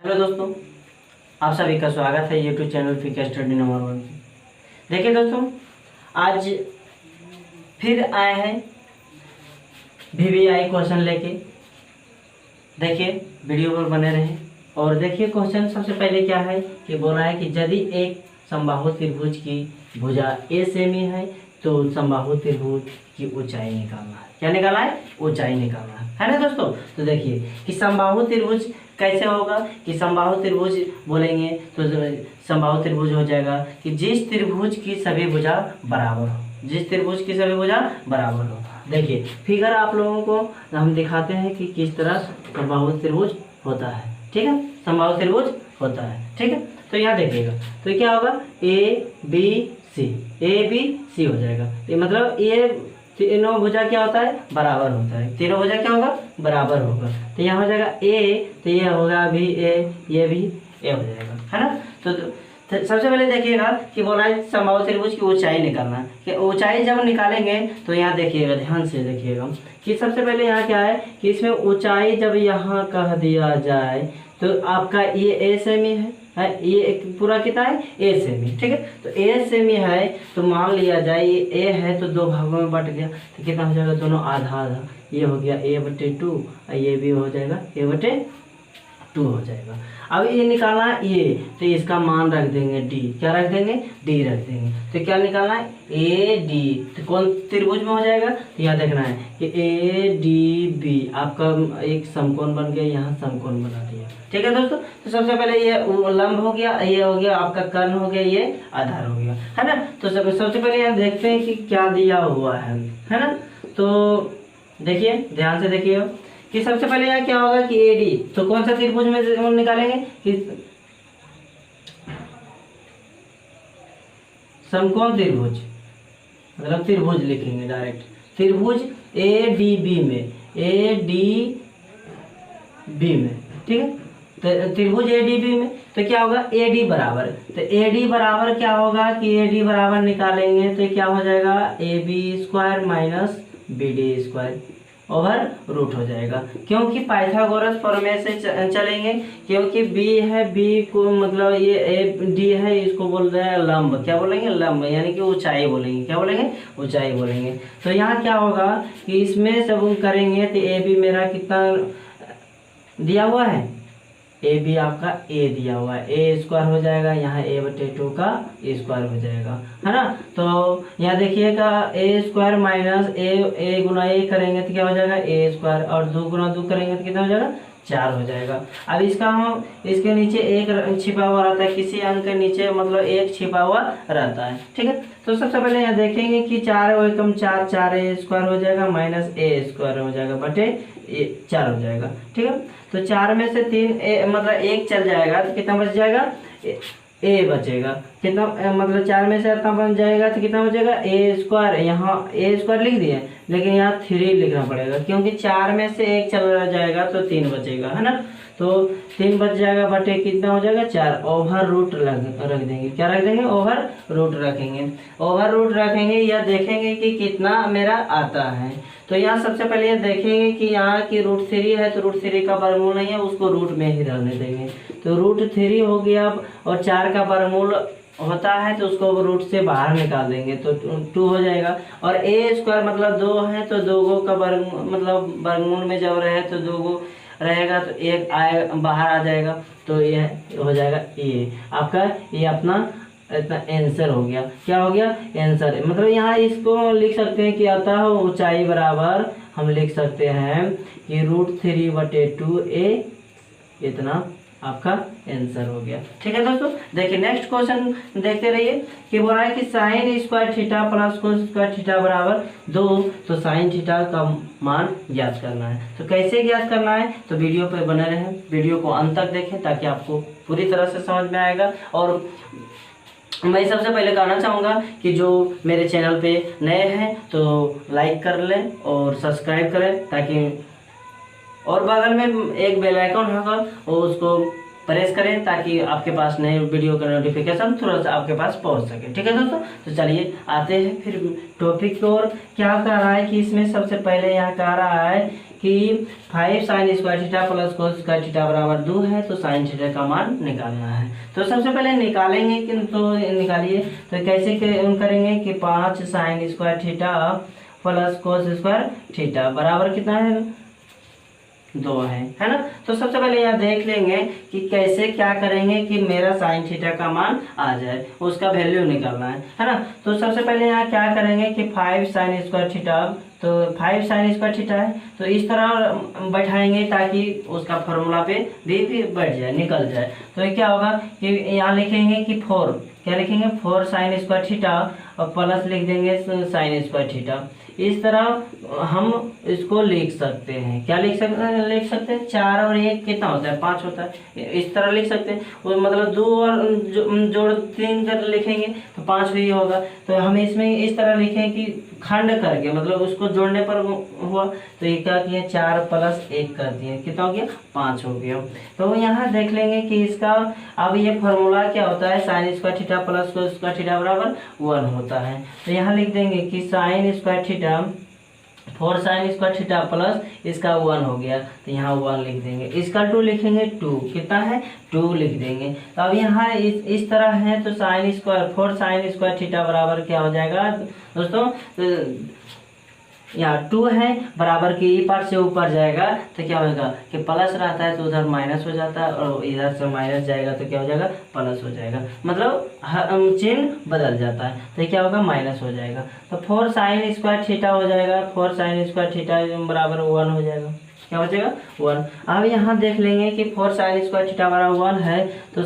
Hello दोस्तों, आप सभी का स्वागत है YouTube channel PK study number 1 पे। देखिए दोस्तों, आज फिर आए हैं VBI क्वेश्चन लेके। देखिए वीडियो पर बने रहें और देखिए क्वेश्चन सबसे पहले क्या है कि बोला है कि यदि एक समबाहु त्रिभुज की भुजा ए सेमी है तो समबाहु त्रिभुज की ऊंचाई निकालना है। क्या निकालना है? ऊंचाई निकालना है ना दोस्तों। तो देखिए कि समबाहु त्रिभुज कैसे होगा कि समबाहु त्रिभुज बोलेंगे तो समबाहु त्रिभुज हो जाएगा कि जिस त्रिभुज की सभी भुजा बराबर हो, जिस त्रिभुज की सभी भुजा बराबर हो। देखिए फिगर आप लोगों को हम दिखाते हैं कि किस तरह समबाहु त्रिभुज होता है। ठीक है, समबाहु त्रिभुज होता है। ठीक है, तो यहाँ देखिएगा तो क्या होगा ABC हो जाएगा। ये मतलब ये तीनों भुजा क्या होता है? बराबर होता है। तीनों भुजा क्या होगा? बराबर होगा। तो यहाँ हो जाएगा A, तो ये होगा भी A, ये भी A हो जाएगा, है ना। तो सबसे पहले देखिएगा कि बोला है समबाहु त्रिभुज की ऊंचाई निकालना है। कि ऊंचाई जब निकालेंगे तो यहाँ देखिएगा, ध्यान से देखिएगा कि सबसे पहले यहाँ क्या है कि इसमें ऊंचाई जब यहाँ कह दिया जाए तो आपका ये A सेमी है, ये एक पूरा कितना है? A semi. ठीक है, तो A सेमी है तो मान लिया जाए ये A है तो दो भागों में बट गया तो कितना हो जाएगा? दोनों आधा आधा। ये हो गया A/2 और ये भी हो जाएगा A/2 हो जाएगा। अब ये निकालना है ये, तो इसका मान रख देंगे D। क्या रख देंगे? D रख देंगे। तो क्या निकालना है? AD। तो कौन त्रिभुज में हो जाएगा? तो यहाँ देखना है कि ADB आपका एक समकोण बन गया, यहाँ समकोण बना दिया। ठीक है दोस्तों, तो सबसे पहले ये लंब हो गया, ये हो गया आपका कर्ण हो गया, ये आधार हो गया, है ना। तो सबसे पहले यहाँ देखते हैं कि क्या दिया हुआ है ना। तो देखिए ध्यान से देखिए कि सबसे पहले यहाँ क्या होगा कि AD, तो कौन सा त्रिभुज में निकालेंगे कि समकोण त्रिभुज, मतलब त्रिभुज लिखेंगे डायरेक्ट, त्रिभुज ADB में, ठीक है। तो त्रिभुज ADB में तो क्या होगा? AD बराबर, तो AD बराबर क्या होगा कि AD बराबर निकालेंगे तो क्या हो जाएगा? AB² minus BD² over root हो जाएगा। क्योंकि पाइथागोरस प्रमेय से चलेंगे, क्योंकि B है, B को मतलब ये D है, इसको बोल रहे हैं लंब। क्या बोलेंगे? लंब, यानी कि ऊंचाई बोलेंगे। क्या बोलेंगे? ऊंचाई बोलेंगे। तो यहाँ क्या होगा कि इसमें सब करेंगे तो AB मेरा कितना दिया हुआ है? AB आपका A दिया हुआ है, A² हो जाएगा, यहाँ A/2 का A² हो जाएगा, है ना। तो यहाँ देखिएगा A² minus A Guna A करेंगे तो क्या हो जाएगा? A² और 2 गुना 2 करेंगे तो कितना हो जाएगा? 4 हो जाएगा। अब इसका हम इसके नीचे एक छिपा हुआ रहता है, किसी अंक के नीचे मतलब एक छिपा हुआ रहता है। ठीक है, तो सबसे पहले यहाँ देखेंगे कि 4 एकम 4, 4A² हो जाएगा माइनस A² हो जाएगा बटे 4 हो जाएगा। ठीक है, तो 4 में से 3 मतलब 1 चल जाएगा तो कितना बच जाएगा? A बचेगा। कितना मतलब 4 में से कितना बन जाएगा तो कितना बचेगा? A²। यहाँ A² लिख दिए, लेकिन यहाँ 3 लिखना पड़ेगा क्योंकि 4 में से 1 चला जाएगा तो 3 बचेगा, है ना। तो 3 बच जाएगा बटे कितना हो जाएगा? 4। ओवर रूट रख देंगे। क्या रख देंगे? ओवर रूट रखेंगे। ओवर रूट रखेंगे या देखेंगे कि कितना मेरा आता है। तो यहाँ सबसे पहले ये देखेंगे कि यहाँ की √3 है तो √3 का वर्गमूल नहीं है, उसको रूट में ही रहने देंगे। तो √3 हो गया और 4 का वर्गमूल होता है तो उसको रूट से बाहर निकाल देंगे तो 2 हो जाएगा। और A² मतलब 2 है तो 2 का वर्ग मतलब वर्गमूल में जब रहे तो 2 रहेगा तो 1 आए बाहर आ जाएगा, तो ये हो जाएगा ये आपका, ये अपना इतना आंसर हो गया। क्या हो गया? आंसर। मतलब यहाँ इसको लिख सकते हैं कि अतः ऊंचाई बराबर हम लिख सकते हैं कि √3/2A, इतना आपका आंसर हो गया। ठीक है दोस्तों, देखिए नेक्स्ट क्वेश्चन देखते रहिए कि बोल रहा है कि sin² theta plus cos² theta बराबर 2, तो sin थीटा का मान ज्ञात करना है। तो कैसे ज्ञात करना है? तो वीडियो पे बने रहें, वीडियो को अंत तक देखें ताकि आपको पूरी तरह से समझ में आएगा। और मैं सबसे पहले कहना चाहूँगा कि जो मेरे चैनल पे नए हैं तो लाइक कर लें और सब्सक्राइब करें, ताकि और बगल में एक बेल आइकन होगा और उसको प्रेस करें ताकि आपके पास नए वीडियो का नोटिफिकेशन तुरंत आपके पास पहुंच सके। ठीक है दोस्तों, तो चलिए आते हैं फिर टॉपिक की ओर। क्या कह रहा है कि इसमें सबसे पहले यहाँ कह रहा है कि 5 sine square theta plus cos square theta बराबर 2 है, तो साइन थीटा का मान निकालना है। तो सबसे पहले निकालेंगे कि तो निकालिए, तो कैसे करेंगे कि 5 sine square theta plus cos square theta बराबर कितना है, 2 है ना। तो सबसे पहले यहाँ देख लेंगे कि कैसे क्या करेंगे कि मेरा साइन थीटा का मान आ जाए, उसका वैल्यू निकालना है ना। तो सबसे पहले यहाँ क्या करेंगे कि 5 साइन स्क्वायर थीटा, तो 5 साइन स्क्वायर थीटा है, तो इस तरह बैठाएंगे ताकि उसका फॉर्मूला पे भी बैठ जाए, निकल जाए। तो ये क्या होगा कि यहाँ लिखेंगे कि 4, क्या लिखेंगे 4 साइन स्क्वायर थीटा और प्लस लिख देंगे साइन स्क्वायर थीटा। इस तरह हम इसको लिख सकते हैं, क्या लिख सकते हैं 4 और 1 कितना होता है, 5 होता है। इस तरह लिख सकते हैं, वो मतलब 2 और जोड़ 3 कर लिखेंगे तो 5 ही होगा। तो हम इसमें इस तरह लिखें कि खंड करके, मतलब उसको जोड़ने पर हुआ, तो ये क्या किए 4 प्लस 1 कर दिए, कितना हो गया 5 हो गया। तो यहाँ देख लेंगे कि इसका अब ये फॉर्मूला क्या होता है, sine square theta plus cos square theta बराबर 1 होता है। तो यहाँ लिख देंगे कि sine square theta 4 sine square theta plus इसका 1 हो गया, तो यहाँ 1 लिख देंगे। इसका 2 लिखेंगे, 2 कितना है 2 लिख देंगे। तो अब यहाँ इस तरह है, तो sine square 4 sine square theta बराबर क्या हो जाएगा दोस्तों, यहाँ 2 है बराबर के ई पार्ट से ऊपर जाएगा तो क्या होगा कि प्लस रहता है तो उधर माइनस हो जाता है, और इधर से माइनस जाएगा तो क्या हो जाएगा प्लस हो जाएगा, मतलब चिन्ह बदल जाता है, तो क्या होगा माइनस हो जाएगा। तो 4 साइन स्क्वायर थीटा हो जाएगा, 4 साइन स्क्वायर थीटा बराबर 1 हो जाएगा, क्या हो जाएगा 1। अब यहाँ देख लेंगे कि 4 साइन स्क्वायर थीटा बराबर 1 है, तो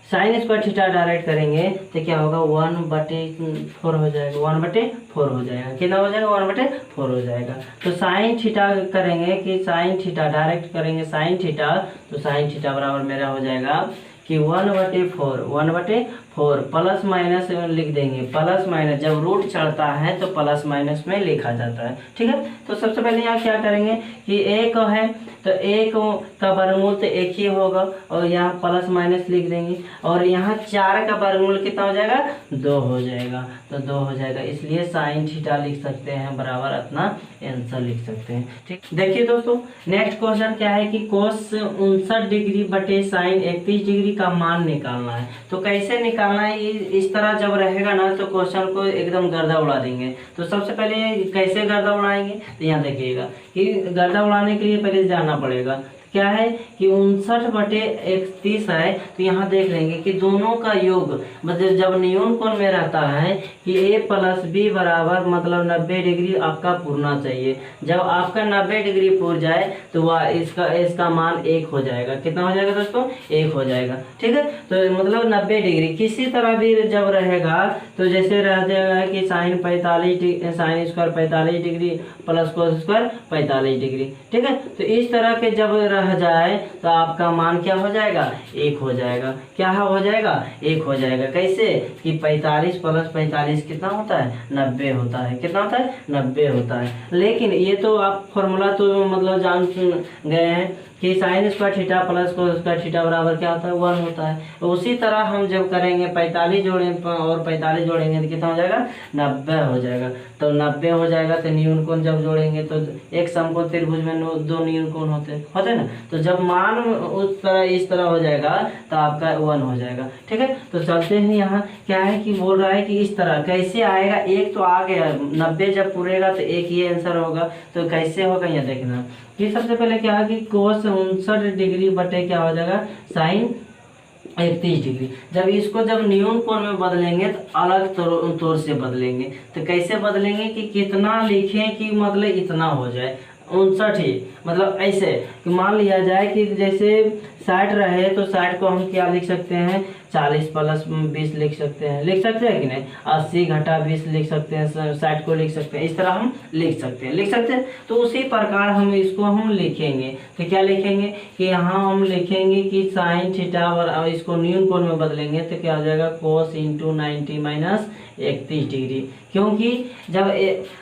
साइन स्क्वायर थीटा डायरेक्ट करेंगे तो क्या होगा 1/4 हो जाएगा, 1/4 हो जाएगा, कितना हो जाएगा 1/4 हो जाएगा। तो साइन थीटा करेंगे कि साइन थीटा डायरेक्ट करेंगे साइन थीटा, तो साइन थीटा बराबर मेरा हो जाएगा कि 1/4 प्लस माइनस लिख देंगे, प्लस माइनस जब रूट चढ़ता है तो प्लस माइनस में लिखा जाता है, ठीक है। तो सबसे पहले यहाँ क्या करेंगे कि 1 है तो 1 का वर्गमूल तो 1 ही होगा, और यहाँ प्लस माइनस लिख देंगे, और यहाँ 4 का वर्गमूल कितना हो जाएगा 2 हो जाएगा, तो 2 हो जाएगा, इसलिए साइन थीटा लिख सकते हैं बराबर अपना आंसर लिख सकते हैं, ठीक। देखिए दोस्तों नेक्स्ट क्वेश्चन क्या है कि कोस 59 डिग्री बटे साइन 31 डिग्री का मान निकालना है। तो कैसे निकालना है, इस तरह जब रहेगा ना तो क्वेश्चन को एकदम गर्दा उड़ा देंगे। तो सबसे पहले कैसे गर्दा उड़ाएंगे, तो यहाँ देखिएगा कि गर्दा उड़ाने के लिए पहले जानना पड़ेगा क्या है कि 59/31 है, तो यहाँ देख लेंगे कि दोनों का योग मतलब जब न्यून कोण में रहता है कि a प्लस बी बराबर मतलब 90 डिग्री आपका पूरना चाहिए। जब आपका 90 डिग्री पूर जाए तो वह इसका मान 1 हो जाएगा, कितना हो जाएगा दोस्तों 1 हो जाएगा, ठीक है। तो मतलब 90 डिग्री किसी तरह भी जब रहेगा तो जैसे रह जाएगा कि sine 45 sine square 45 degree plus cos square 45 degree, ठीक है। तो इस तरह के जब रह जाए तो आपका मान क्या हो जाएगा 1 हो जाएगा, क्या हो जाएगा 1 हो जाएगा। कैसे कि 45 प्लस 45 कितना होता है 90 होता है, कितना होता है 90 होता है। लेकिन ये तो आप फॉर्मूला तो मतलब जान गए हैं कि sine square theta plus cos square theta बराबर क्या होता है 1 होता है। तो उसी तरह हम जब करेंगे 45 जोड़ेंगे और 45 जोड़ेंगे तो कितना हो जाएगा 90 हो जाएगा। तो 90 हो जाएगा तो न्यून कोण जब जोड़ेंगे तो एक समकोण त्रिभुज में 2 न्यून कोण होते ना, तो जब मान उस तरह इस तरह हो जाएगा तो आपका 1 हो जाएगा, ठीक है। तो चलते हैं यहाँ क्या है कि बोल रहा है कि इस तरह कैसे आएगा, 1 तो आ गया 90 जब पूरेगा तो 1 ये आंसर होगा। तो कैसे होगा यह देखना कि सबसे पहले क्या है कि कोस 59 डिग्री बटे क्या हो जाएगा साइन 31 डिग्री। जब इसको जब न्यून कोण में बदलेंगे तो अलग तौर से बदलेंगे। तो कैसे बदलेंगे कि कितना लिखें कि मतलब इतना हो जाए 59 ही, मतलब ऐसे कि मान लिया जाए कि जैसे 60 रहे तो 60 को हम क्या लिख सकते हैं 40 प्लस 20 लिख सकते हैं कि नहीं, 80 घटा 20 लिख सकते हैं, 60 को लिख सकते हैं, इस तरह हम लिख सकते हैं। तो उसी प्रकार हम इसको हम लिखेंगे। तो क्या लिखेंगे कि यहाँ हम लिखेंगे कि साइन थीटा और इसको न्यून कोण में बदलेंगे तो क्या हो जाएगा कोस इंटू 90 माइनस 31 डिग्री, क्योंकि जब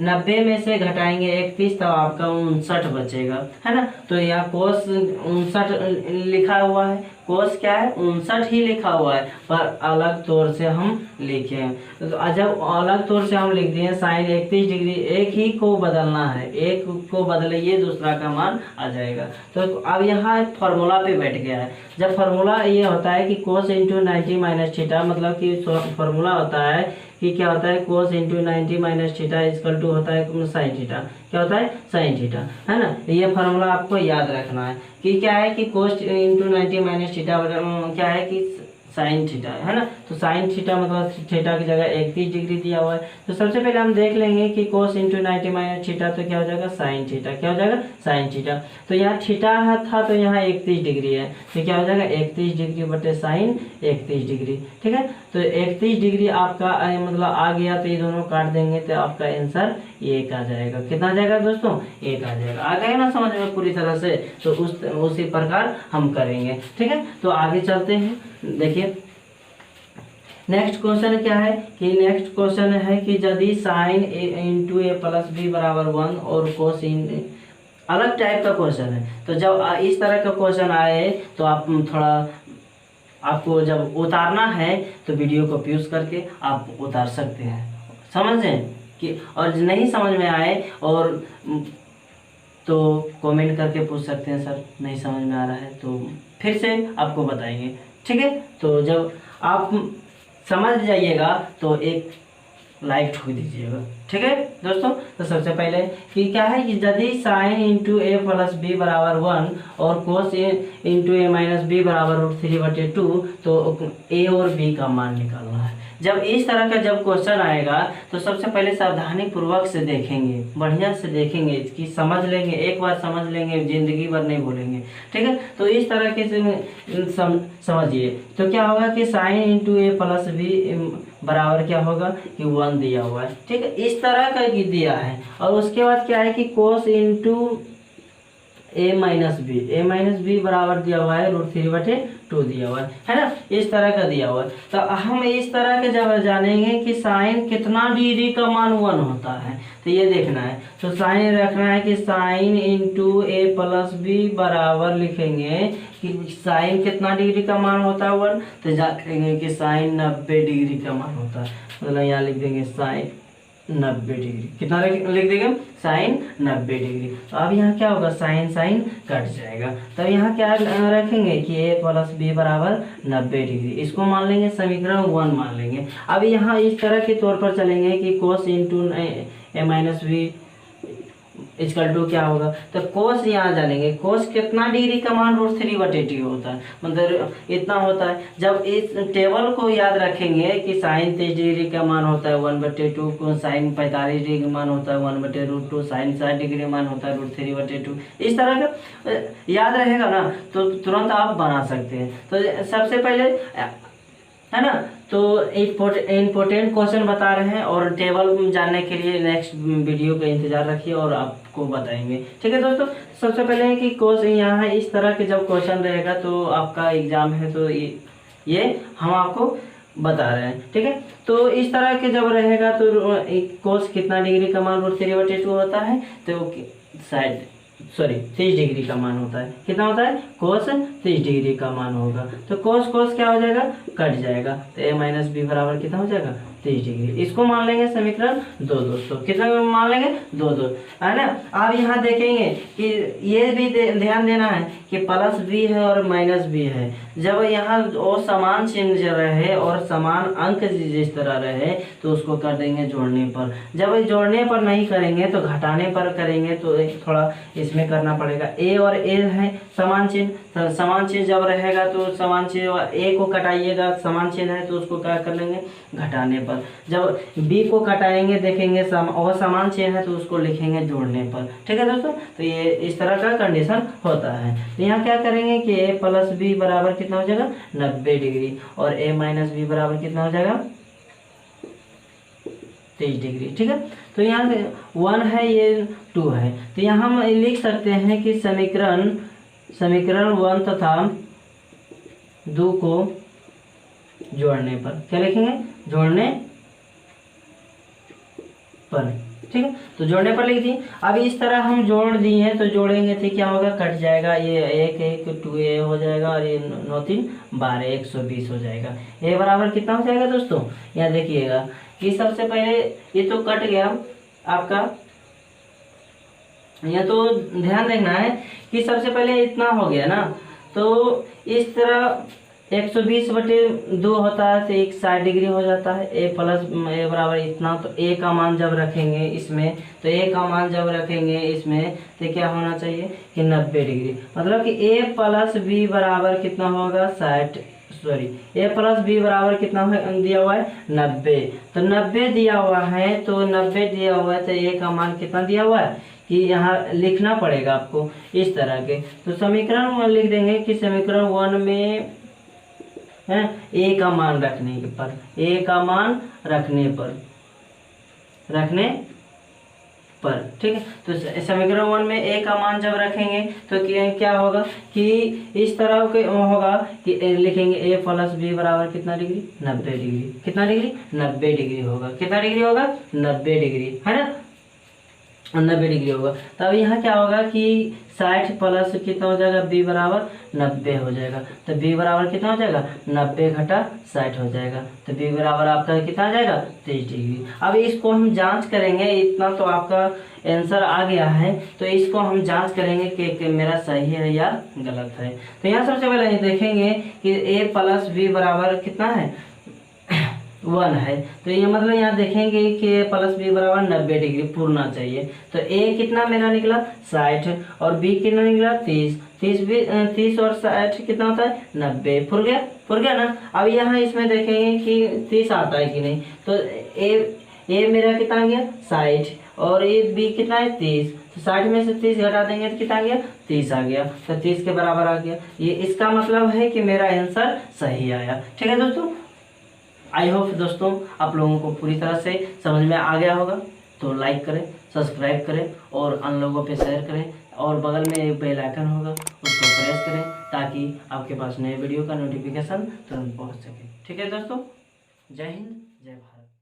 90 में से घटाएंगे 31 तब आपका 59 बचेगा। है ना। तो यहाँ कोस 59 लिखा हुआ है, कोस क्या है 59 ही लिखा हुआ है, पर अलग तौर से हम लिखे हैं। तो जब अलग तौर से हम लिख दिए साइन 31 डिग्री, एक ही को बदलना है, एक को बदलिए दूसरा का मान आ जाएगा। तो अब यहाँ फॉर्मूला पे बैठ गया है। जब फॉर्मूला ये होता है कि कोस इंटू 90 माइनस थीटा, मतलब कि फॉर्मूला होता है कि क्या होता है cos into 90 minus theta equal to होता है साइन थीटा। क्या होता है साइन थीटा, है ना। ये फार्मूला आपको याद रखना है कि क्या है कि कोस इंटू 90 माइनस थीटा क्या है कि साइन थीटा, है ना। तो साइन थीटा मतलब थीटा की जगह 31 डिग्री दिया हुआ है। तो सबसे पहले हम देख लेंगे कि कोस इंटू 90 माइनस थीटा तो क्या हो जाएगा साइन थीटा। क्या हो जाएगा साइन थीटा। तो यहाँ थीटा था तो यहाँ 31 डिग्री है, तो क्या हो जाएगा 31 डिग्री बटे साइन 31 डिग्री। ठीक है, तो 31 डिग्री आपका मतलब आ गया, तो ये दोनों काट देंगे तो आपका आंसर 1 आ जाएगा। कितना आ जाएगा दोस्तों 1 आ जाएगा। आ गया ना समझ में पूरी तरह से। तो उसी प्रकार हम करेंगे। ठीक है, तो आगे चलते हैं। देखिए नेक्स्ट क्वेश्चन क्या है कि नेक्स्ट क्वेश्चन है कि यदि साइन ए इंटू ए प्लस बी बराबर 1 और कोस अलग टाइप का क्वेश्चन है। तो जब इस तरह का क्वेश्चन आए तो आप थोड़ा आपको जब उतारना है तो वीडियो को पॉज करके आप उतार सकते हैं, समझें कि, और नहीं समझ में आए और तो कमेंट करके पूछ सकते हैं सर नहीं समझ में आ रहा है, तो फिर से आपको बताएंगे। ठीक है, तो जब आप समझ जाइएगा तो एक लाइक ठोक दीजिएगा। ठीक है दोस्तों, तो सबसे पहले कि क्या है कि यदि साइन इंटू ए प्लस बी बराबर 1 और कोस ए इंटू ए माइनस बी बराबर √3/2, तो ए और बी का मान निकालना है। जब इस तरह का जब क्वेश्चन आएगा तो सबसे पहले सावधानी पूर्वक से देखेंगे, बढ़िया से देखेंगे कि समझ लेंगे, एक बार समझ लेंगे जिंदगी भर नहीं भूलेंगे। ठीक है, तो इस तरह के समझिए। तो क्या होगा कि साइन इंटू ए प्लस बी बराबर क्या होगा कि 1 दिया हुआ है। ठीक है, इस तरह का दिया है। और उसके बाद क्या है कि cos into A minus B बराबर दिया हुआ है √3/2 दिया हुआ है ना, इस तरह का दिया हुआ है। तो हम इस तरह के जब जानेंगे कि साइन कितना डिग्री का मान 1 होता है, तो ये देखना है। तो साइन रखना है कि साइन इंटू ए प्लस बी बराबर लिखेंगे कि साइन कितना डिग्री का मान होता है 1, तो जानेंगे कि साइन 90 डिग्री का मान होता है। मतलब यहाँ लिख देंगे साइन 90 डिग्री। कितना लिख देंगे साइन 90 डिग्री। तो अब यहाँ क्या होगा साइन साइन कट जाएगा। तो यहाँ क्या रखेंगे कि ए प्लस बी बराबर 90 डिग्री, इसको मान लेंगे समीकरण 1 मान लेंगे। अब यहाँ इस तरह के तौर पर चलेंगे कि cos into A minus B equal to क्या होगा, तो कोस यहाँ जानेंगे कोस कितना डिग्री का मान √3/2 होता है, मतलब इतना होता है। जब इस टेबल को याद रखेंगे कि साइन 23 डिग्री का मान होता है 1/2, को साइन 45 डिग्री का मान होता है 1/√2, साइन 60 डिग्री मान होता है √3/2, इस तरह का याद रहेगा ना तो तुरंत आप बना सकते हैं। तो सबसे पहले है ना, तो इम्पोर्टेंट क्वेश्चन बता रहे हैं और टेबल जानने के लिए नेक्स्ट वीडियो का इंतजार रखिए और आपको बताएंगे। ठीक है दोस्तों, सबसे पहले है कि कोर्स यहाँ है इस तरह के जब क्वेश्चन रहेगा तो आपका एग्जाम है तो ये हम आपको बता रहे हैं। ठीक है, तो इस तरह के जब रहेगा तो कोस कितना डिग्री का मान √3/2 होता है, तो शायद 30 डिग्री का मान होता है। कितना होता है कोस 30 डिग्री का मान होगा। तो कोस कोस क्या हो जाएगा कट जाएगा, तो ए माइनस बी बराबर कितना हो जाएगा 30 डिग्री। इसको मान लेंगे समीकरण 2 दोस्तों। कितना मान लेंगे 2 है ना। अब यहाँ देखेंगे कि ये भी ध्यान देना है कि प्लस बी है और माइनस बी है। जब यहाँ वो समान चिन्ह रहे और समान अंक जिस तरह रहे तो उसको कर देंगे जोड़ने पर। जब जोड़ने पर नहीं करेंगे तो घटाने पर करेंगे, तो थोड़ा इसमें करना पड़ेगा। ए और ए है समान चिन्ह, तो समान चिन्ह जब रहेगा तो समान चिन्ह ए को कटाइएगा, समान चिन्ह है तो उसको क्या कर लेंगे घटाने पर। जब बी को कटाएंगे देखेंगे और समान चिन्ह है तो उसको लिखेंगे जोड़ने पर। ठीक है दोस्तों, तो ये इस तरह का कंडीशन होता है। तो यहाँ क्या करेंगे कि ए प्लस बी बराबर कितना हो जाएगा 90 डिग्री और ए माइनस बी बराबर कितना हो जाएगा 23 डिग्री। ठीक है, तो यहाँ 1 है ये 2 है, तो यहाँ हम लिख सकते हैं कि समीकरण 1 तथा 2 को जोड़ने पर क्या लिखेंगे जोड़ने पर। ठीक है, तो जोड़ने पर लिख दिए। अब इस तरह हम जोड़ दिए हैं, तो जोड़ेंगे तो क्या होगा, कट जाएगा, ये एक एक 2a हो जाएगा और ये 9 3 12 120 हो जाएगा। ये बराबर कितना हो जाएगा दोस्तों, यहाँ देखिएगा कि सबसे पहले ये तो कट गया आपका, यहाँ तो ध्यान देखना है कि सबसे पहले इतना हो गया ना, तो इस तरह 120/2 होता है तो एक 60 डिग्री हो जाता है। ए प्लस ए बराबर इतना, तो ए का मान जब रखेंगे इसमें, तो ए का मान जब रखेंगे इसमें तो क्या होना चाहिए कि 90 डिग्री, मतलब कि ए प्लस बी बराबर कितना होगा 60, सॉरी ए प्लस बी बराबर कितना दिया हुआ है 90। तो 90 दिया हुआ है, तो 90 दिया हुआ है तो ए का मान कितना दिया हुआ है कि यहाँ लिखना पड़ेगा आपको इस तरह के। तो समीकरण 1 लिख देंगे कि समीकरण 1 में है ए का मान रखने पर, ए का मान रखने पर ठीक है। तो समीकरण 1 में ए का मान जब रखेंगे तो क्या होगा कि इस तरह के होगा कि लिखेंगे ए प्लस बी बराबर कितना डिग्री 90 डिग्री, कितना डिग्री 90 डिग्री होगा, कितना डिग्री होगा 90 डिग्री, है ना 90 डिग्री होगा। तब यहाँ क्या होगा कि 60 प्लस कितना हो जाएगा b बराबर 90 हो जाएगा, तो b बराबर कितना हो जाएगा 90 घटा 60 हो जाएगा, तो b बराबर आपका कितना आ जाएगा 30 डिग्री। अब इसको हम जांच करेंगे, इतना तो आपका आंसर आ गया है, तो इसको हम जांच करेंगे कि मेरा सही है या गलत है। तो यहाँ सबसे पहले देखेंगे कि a प्लस बी बराबर कितना है 1 है, तो ये मतलब यहाँ देखेंगे कि a प्लस बी बराबर 90 डिग्री पूरना चाहिए। तो a कितना मेरा निकला 60 और b कितना निकला 30, 30 और 60 कितना होता है 90, पुर गया ना। अब यहाँ इसमें देखेंगे कि 30 आता है कि नहीं, तो a मेरा कितना आ गया 60 और ये b कितना है 30, तो 60 में से 30 घटा देंगे तो कितना आ गया 30 आ गया, तो 30 के बराबर आ गया। ये इसका मतलब है कि मेरा आंसर सही आया। ठीक है दोस्तों, आई होप दोस्तों आप लोगों को पूरी तरह से समझ में आ गया होगा। तो लाइक करें, सब्सक्राइब करें और अन्य लोगों पे शेयर करें, और बगल में एक बेल आइकन होगा उसको प्रेस करें ताकि आपके पास नए वीडियो का नोटिफिकेशन तुरंत पहुंच सके। ठीक है दोस्तों, जय हिंद जय भारत।